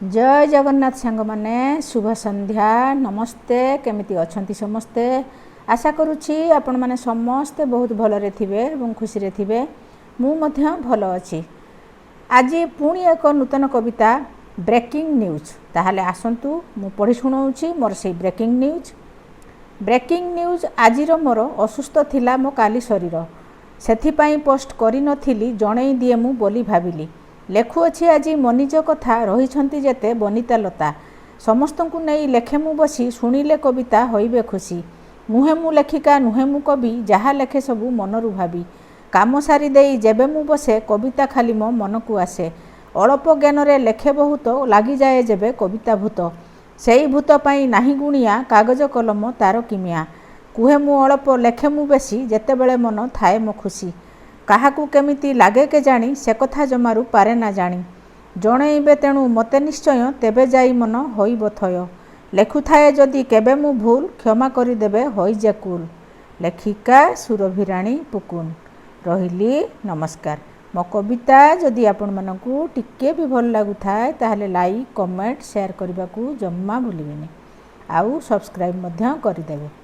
जय जगन्नाथ सांग माने शुभ संध्या नमस्ते केमिति अछंती समस्ते आशा करुछि आपण माने समस्ते बहुत भलरे थिबे एवं खुशी रे थिबे मु मध्य भल अछि। आज पुणी एक नूतन कविता ब्रेकिंग न्यूज ताहाले आसंतु मु पढ़ी सुनाउछि मोर से ब्रेकिंग न्यूज आजिर मोर असुस्थ थिला मो काली शरीर सेथिपाई पोस्ट करि नथिली जणै दिए मु बोली भाबिली लेखुअछि आज मनिज कथा रही जेते बनिता लता समस्त को नहीं लेखे मु बसी शुणिले कविता होइबे खुशी नुहे मु लेखिका नुहे मु कवि जहाँ लेखे सबू मनरु भावी काम सारी देई जेबे मु बसे कविता खाली मो मन को आसे अल्प ज्ञान रे लेखे बहुत लगी जाए जेबे कविता भूत सेई भूत पाई नाही गुणिया कागज कलम तार किमिया कुहे मु अल्प लेखे मु बेसी जेतेबेले मन थाए मो खुशी काहाकू केमिति लागे के जानी से कथा जमारू पारे ना जानी जणैबे तेणु मते निश्चय तेबे जाई मन होइबो थय लेखुथाए जदि केबे मु भूल क्षमा करि देबे होई जे कुल लेखिका सुरभिराणी पुकुन रहिली नमस्कार। मो कविता जदि आपण मानकू टिके भी भल लागु थाए ताहले लाइक कमेंट शेयर करबा को जम्मा भूलिबेनी आउ सब्सक्राइब मध्य करि देबे।